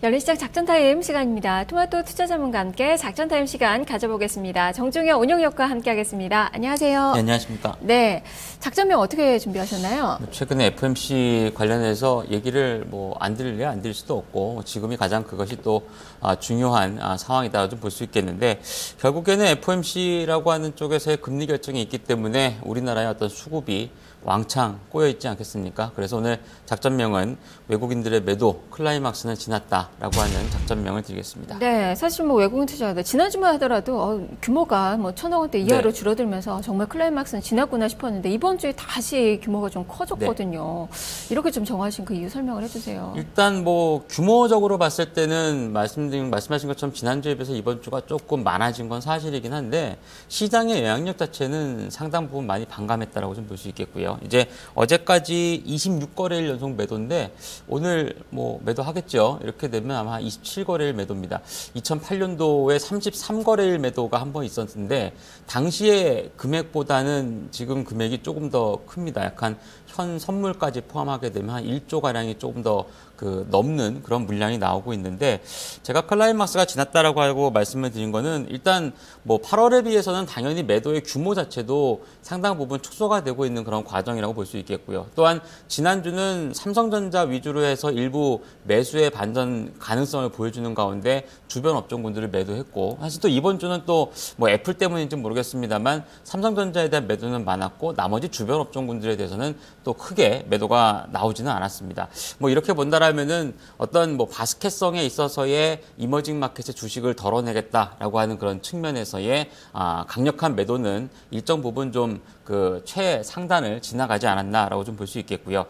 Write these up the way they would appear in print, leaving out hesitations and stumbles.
열린시장 작전타임 시간입니다. 토마토 투자 전문가 함께 작전타임 시간 가져보겠습니다. 정종현 운영위원과 함께하겠습니다. 안녕하세요. 네, 안녕하십니까. 네, 작전명 어떻게 준비하셨나요? 최근에 FMC 관련해서 얘기를 안 드릴래야 안 드릴 수도 없고 지금이 가장 그것이 또 중요한 상황이다 좀 볼 수 있겠는데 결국에는 FMC라고 하는 쪽에서의 금리 결정이 있기 때문에 우리나라의 어떤 수급이 왕창 꼬여있지 않겠습니까? 그래서 오늘 작전명은 외국인들의 매도 클라이막스는 지났다라고 하는 작전명을 드리겠습니다. 네, 사실 외국인 투자가 지난주만 하더라도 규모가 1,000억 원대 이하로 줄어들면서 정말 클라이막스는 지났구나 싶었는데 이번 주에 다시 규모가 좀 커졌거든요. 이렇게 좀 정하신 그 이유 설명을 해주세요. 일단 규모적으로 봤을 때는 말씀하신 것처럼 지난주에 비해서 이번 주가 조금 많아진 건 사실이긴 한데 시장의 영향력 자체는 상당 부분 많이 반감했다라고 좀 볼 수 있겠고요. 이제 어제까지 26거래일 연속 매도인데 오늘 매도하겠죠. 이렇게 되면 아마 27거래일 매도입니다. 2008년도에 33거래일 매도가 한 번 있었는데 당시의 금액보다는 지금 금액이 조금 더 큽니다. 약간 현 선물까지 포함하게 되면 한 1조 가량이 조금 더 넘는 그런 물량이 나오고 있는데 제가 클라이막스가 지났다라고 하고 말씀을 드린 거는 일단 8월에 비해서는 당연히 매도의 규모 자체도 상당 부분 축소가 되고 있는 그런 과정이라고 볼 수 있겠고요. 또한 지난주는 삼성전자 위주로 해서 일부 매수의 반전 가능성을 보여주는 가운데 주변 업종군들을 매도했고 사실 또 이번 주는 또 애플 때문인지 모르겠습니다만 삼성전자에 대한 매도는 많았고 나머지 주변 업종군들에 대해서는 또 크게 매도가 나오지는 않았습니다. 이렇게 본다라면은 어떤 바스켓성에 있어서의 이머징 마켓의 주식을 덜어내겠다라고 하는 그런 측면에서의 강력한 매도는 일정 부분 좀 최상단을 지나가지 않았나라고 좀 볼 수 있겠고요.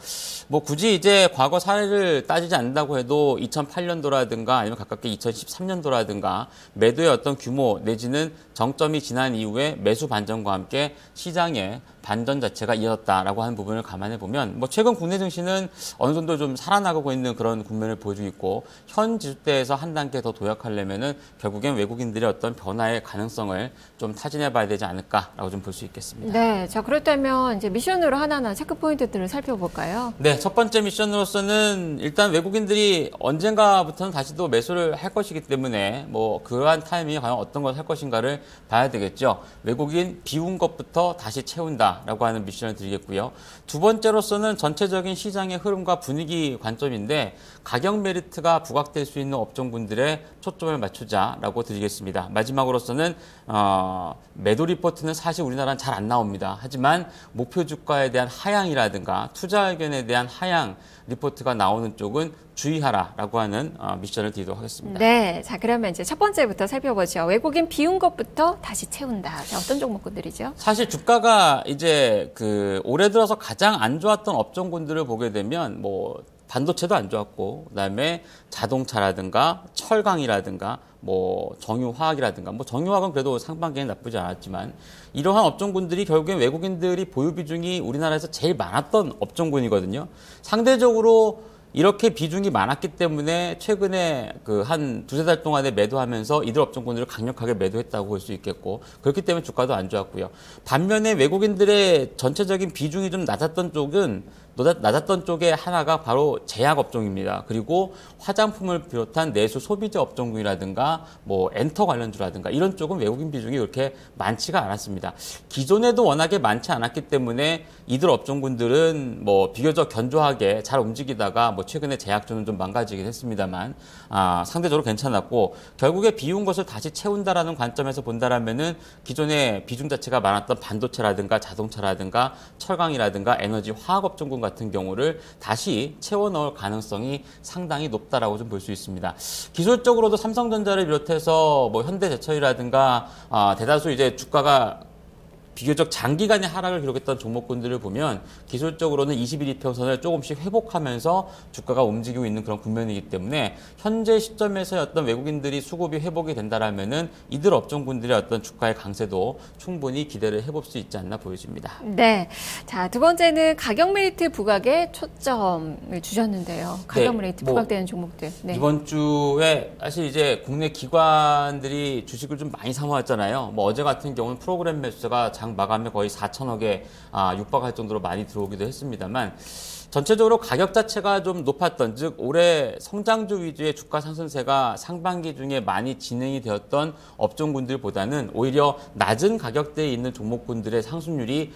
굳이 이제 과거 사례를 따지지 않는다고 해도 2008년도라든가 아니면 가깝게 2013년도라든가 매도의 어떤 규모 내지는 정점이 지난 이후에 매수 반전과 함께 시장의 반전 자체가 이어졌다라고 하는 부분을 감안해 보면 최근 국내 증시는 어느 정도 좀 살아나가고 있는 그런 국면을 보여주고 있고 현 지수대에서 한 단계 더 도약하려면은 결국엔 외국인들의 어떤 변화의 가능성을 좀 타진해 봐야 되지 않을까라고 좀 볼 수 있겠습니다. 네, 자 그렇다면 이제 미션으로 하나하나 체크 포인트들을 살펴볼까요? 네, 첫 번째 미션으로서는 일단 외국인들이 언젠가부터는 다시 또 매수를 할 것이기 때문에 그러한 타이밍에 과연 어떤 걸 할 것인가를 봐야 되겠죠. 외국인 비운 것부터 다시 채운다라고 하는 미션을 드리겠고요. 두 번째로서는 전체적인 시장의 흐름과 분위기 관점인데 가격 메리트가 부각될 수 있는 업종군들의 초점을 맞추자라고 드리겠습니다. 마지막으로서는 매도 리포트는 사실 우리나라는 잘 안 나옵니다. 하지만 목표 주가에 대한 하향이라든가 투자 의견에 대한 하향 리포트가 나오는 쪽은 주의하라라고 하는 미션을 드리도록 하겠습니다. 네, 자 그러면 이제 첫 번째부터 살펴보죠. 외국인 비운 것부터 다시 채운다. 자, 어떤 종목군들이죠? 사실 주가가 이제 올해 들어서 가장 안 좋았던 업종군들을 보게 되면 반도체도 안 좋았고 그다음에 자동차라든가 철강이라든가 정유화학이라든가 정유화학은 그래도 상반기에는 나쁘지 않았지만 이러한 업종군들이 결국엔 외국인들이 보유 비중이 우리나라에서 제일 많았던 업종군이거든요. 상대적으로 이렇게 비중이 많았기 때문에 최근에 한 두세 달 동안에 매도하면서 이들 업종군들을 강력하게 매도했다고 볼 수 있겠고 그렇기 때문에 주가도 안 좋았고요. 반면에 외국인들의 전체적인 비중이 좀 낮았던 쪽에 하나가 바로 제약 업종입니다. 그리고 화장품을 비롯한 내수 소비재 업종군이라든가 엔터 관련주라든가 이런 쪽은 외국인 비중이 그렇게 많지가 않았습니다. 기존에도 워낙에 많지 않았기 때문에 이들 업종군들은 비교적 견조하게 잘 움직이다가 최근에 제약주는 좀 망가지긴 했습니다만 상대적으로 괜찮았고 결국에 비운 것을 다시 채운다라는 관점에서 본다라면은 기존에 비중 자체가 많았던 반도체라든가 자동차라든가 철강이라든가 에너지 화학 업종군 같은 경우를 다시 채워 넣을 가능성이 상당히 높다라고 좀 볼 수 있습니다. 기술적으로도 삼성전자를 비롯해서 현대제철이라든가 대다수 이제 주가가 비교적 장기간의 하락을 기록했던 종목군들을 보면 기술적으로는 21일 평선을 조금씩 회복하면서 주가가 움직이고 있는 그런 국면이기 때문에 현재 시점에서의 어떤 외국인들이 수급이 회복이 된다라면은 이들 업종군들의 어떤 주가의 강세도 충분히 기대를 해볼 수 있지 않나 보여집니다. 네, 자 두 번째는 가격 메리트 부각에 초점을 주셨는데요. 가격 메리트 부각되는 종목들. 네. 이번 주에 사실 이제 국내 기관들이 주식을 좀 많이 사모았잖아요. 어제 같은 경우는 프로그램 매수가 장 마감에 거의 4천억에 육박할 정도로 많이 들어오기도 했습니다만 전체적으로 가격 자체가 좀 높았던, 즉 올해 성장주 위주의 주가 상승세가 상반기 중에 많이 진행이 되었던 업종군들보다는 오히려 낮은 가격대에 있는 종목군들의 상승률이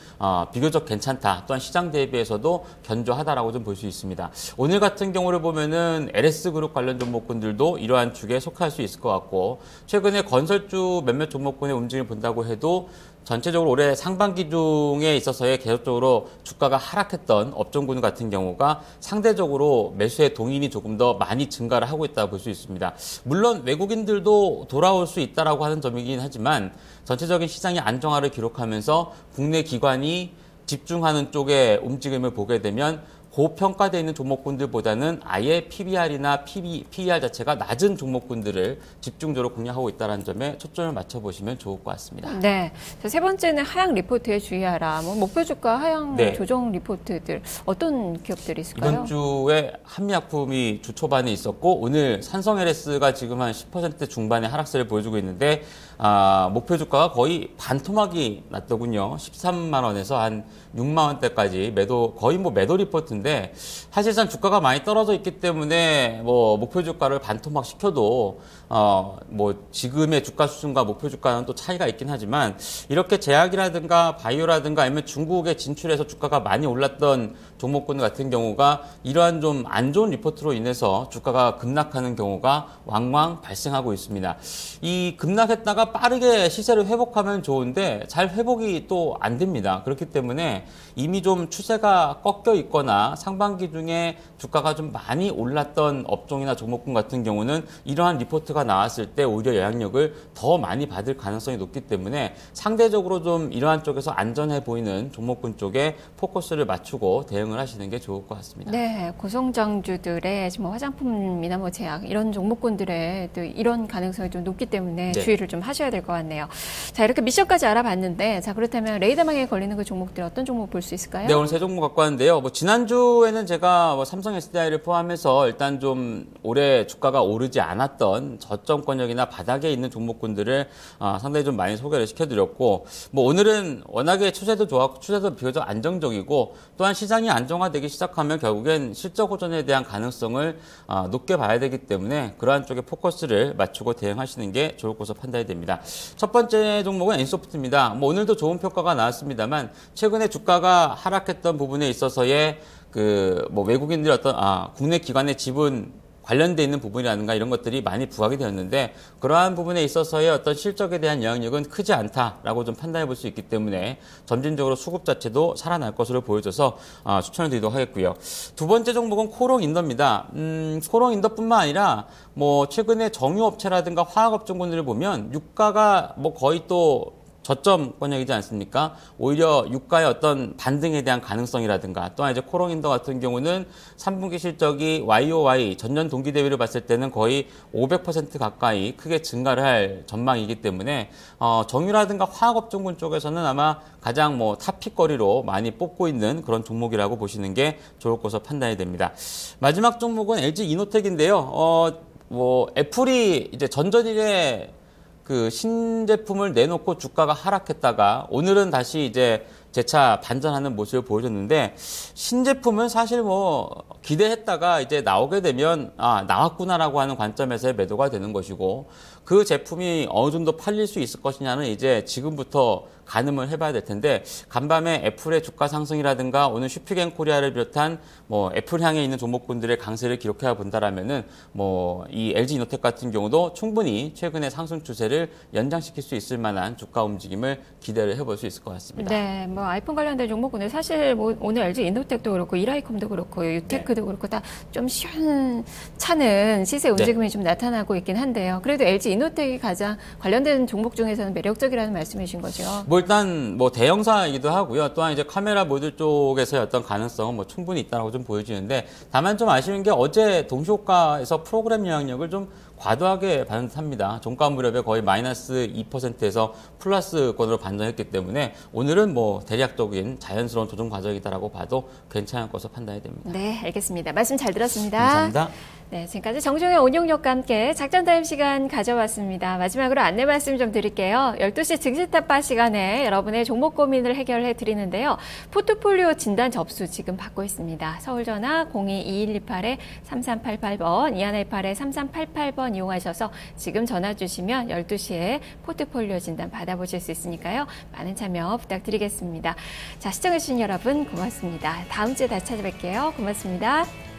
비교적 괜찮다. 또한 시장 대비해서도 견조하다라고 좀 볼 수 있습니다. 오늘 같은 경우를 보면은 LS그룹 관련 종목군들도 이러한 축에 속할 수 있을 것 같고, 최근에 건설주 몇몇 종목군의 움직임을 본다고 해도 전체적으로 올해 상반기 중에 있어서의 계속적으로 주가가 하락했던 업종군 같은 경우가 상대적으로 매수의 동인이 조금 더 많이 증가를 하고 있다고 볼 수 있습니다. 물론 외국인들도 돌아올 수 있다라고 하는 점이긴 하지만 전체적인 시장의 안정화를 기록하면서 국내 기관이 집중하는 쪽의 움직임을 보게 되면 고평가되어 있는 종목군들보다는 아예 PBR이나 PER 자체가 낮은 종목군들을 집중적으로 공략하고 있다는 점에 초점을 맞춰보시면 좋을 것 같습니다. 네. 세 번째는 하향 리포트에 주의하라. 뭐 목표 주가 하향 네. 조정 리포트들 어떤 기업들이 있을까요? 이번 주에 한미약품이 주 초반에 있었고 오늘 삼성 LS가 지금 한 10% 중반의 하락세를 보여주고 있는데 목표 주가가 거의 반토막이 났더군요. 13만 원에서 한 6만 원대까지 거의 매도 리포트인데 사실상 주가가 많이 떨어져 있기 때문에 뭐 목표 주가를 반토막 시켜도 뭐 지금의 주가 수준과 목표 주가는 또 차이가 있긴 하지만 이렇게 제약이라든가 바이오라든가 아니면 중국에 진출해서 주가가 많이 올랐던 종목군 같은 경우가 이러한 좀 안 좋은 리포트로 인해서 주가가 급락하는 경우가 왕왕 발생하고 있습니다. 이 급락했다가 빠르게 시세를 회복하면 좋은데 잘 회복이 또 안 됩니다. 그렇기 때문에 이미 좀 추세가 꺾여 있거나 상반기 중에 주가가 좀 많이 올랐던 업종이나 종목군 같은 경우는 이러한 리포트가 나왔을 때 오히려 영향력을 더 많이 받을 가능성이 높기 때문에 상대적으로 좀 이러한 쪽에서 안전해 보이는 종목군 쪽에 포커스를 맞추고 대응을 하시는 게 좋을 것 같습니다. 네, 고성장주들의 지금 화장품이나 뭐 제약 이런 종목군들의 또 이런 가능성이 좀 높기 때문에 네. 주의를 좀 하셔야 될 것 같네요. 자, 이렇게 미션까지 알아봤는데, 자 그렇다면 레이더망에 걸리는 그 종목들 어떤 종목 볼 수 있을까요? 네, 오늘 세 종목 갖고 왔는데요. 뭐 지난주에는 제가 삼성 SDI를 포함해서 일단 좀 올해 주가가 오르지 않았던 저점권역이나 바닥에 있는 종목군들을 상당히 좀 많이 소개를 시켜드렸고, 뭐 오늘은 워낙에 추세도 좋았고 추세도 비교적 안정적이고 또한 시장이 안정화되기 시작하면 결국엔 실적 호전에 대한 가능성을 높게 봐야 되기 때문에 그러한 쪽에 포커스를 맞추고 대응하시는 게 좋을 것으로 판단이 됩니다. 첫 번째 종목은 엔소프트입니다. 뭐 오늘도 좋은 평가가 나왔습니다만 최근에 주가가 하락했던 부분에 있어서의 뭐 외국인들의 어떤 국내 기관의 지분 관련돼 있는 부분이라든가 이런 것들이 많이 부각이 되었는데 그러한 부분에 있어서의 어떤 실적에 대한 영향력은 크지 않다라고 좀 판단해 볼 수 있기 때문에 점진적으로 수급 자체도 살아날 것으로 보여져서 추천을 드리도록 하겠고요. 두 번째 종목은 코롱인더입니다. 코롱인더뿐만 아니라 뭐 최근에 정유업체라든가 화학업종군들을 보면 유가가 뭐 거의 또 저점권역이지 않습니까? 오히려 유가의 어떤 반등에 대한 가능성이라든가 또한 이제 코롱인더 같은 경우는 3분기 실적이 YOY 전년 동기 대비를 봤을 때는 거의 500% 가까이 크게 증가를 할 전망이기 때문에 정유라든가 화학업종군 쪽에서는 아마 가장 뭐 탑픽거리로 많이 뽑고 있는 그런 종목이라고 보시는 게 좋을 것으로 판단이 됩니다. 마지막 종목은 LG 이노텍인데요. 뭐 애플이 이제 전전일에 그 신제품을 내놓고 주가가 하락했다가 오늘은 다시 이제 재차 반전하는 모습을 보여줬는데 신제품은 사실 뭐 기대했다가 이제 나오게 되면 나왔구나라고 하는 관점에서의 매도가 되는 것이고 그 제품이 어느 정도 팔릴 수 있을 것이냐는 이제 지금부터 가늠을 해봐야 될 텐데 간밤에 애플의 주가 상승이라든가 오늘 슈피겐코리아를 비롯한 뭐 애플 향해 있는 종목군들의 강세를 기록해 본다라면은 뭐 이 LG 이노텍 같은 경우도 충분히 최근의 상승 추세를 연장시킬 수 있을 만한 주가 움직임을 기대를 해볼 수 있을 것 같습니다. 네, 뭐 아이폰 관련된 종목군들 사실 뭐 오늘 LG 이노텍도 그렇고 이라이컴도 그렇고 유테크도 그렇고 다 좀 시원찮은 시세 움직임이 좀 나타나고 있긴 한데요. 그래도 LG 이노텍이 가장 관련된 종목 중에서는 매력적이라는 말씀이신 거죠. 뭐 일단 뭐 대형사이기도 하고요. 또한 이제 카메라 모듈 쪽에서의 어떤 가능성은 뭐 충분히 있다고 좀 보여지는데 다만 좀 아쉬운 게 어제 동시호가에서 프로그램 영향력을 좀 과도하게 받은 듯합니다. 종가 무렵에 거의 마이너스 2%에서 플러스권으로 반전했기 때문에 오늘은 뭐 대략적인 자연스러운 조정 과정이다라고 봐도 괜찮을 것으로 판단이 됩니다. 네, 알겠습니다. 말씀 잘 들었습니다. 감사합니다. 네, 지금까지 정종의 온용역과 함께 작전타임 시간 가져봤습니다. 마지막으로 안내 말씀 좀 드릴게요. 12시 증시타파 시간에 여러분의 종목 고민을 해결해 드리는데요. 포트폴리오 진단 접수 지금 받고 있습니다. 서울전화 02-2128-3388번, 2118-3388번 이용하셔서 지금 전화 주시면 12시에 포트폴리오 진단 받아보실 수 있으니까요. 많은 참여 부탁드리겠습니다. 자, 시청해주신 여러분 고맙습니다. 다음 주에 다시 찾아뵐게요. 고맙습니다.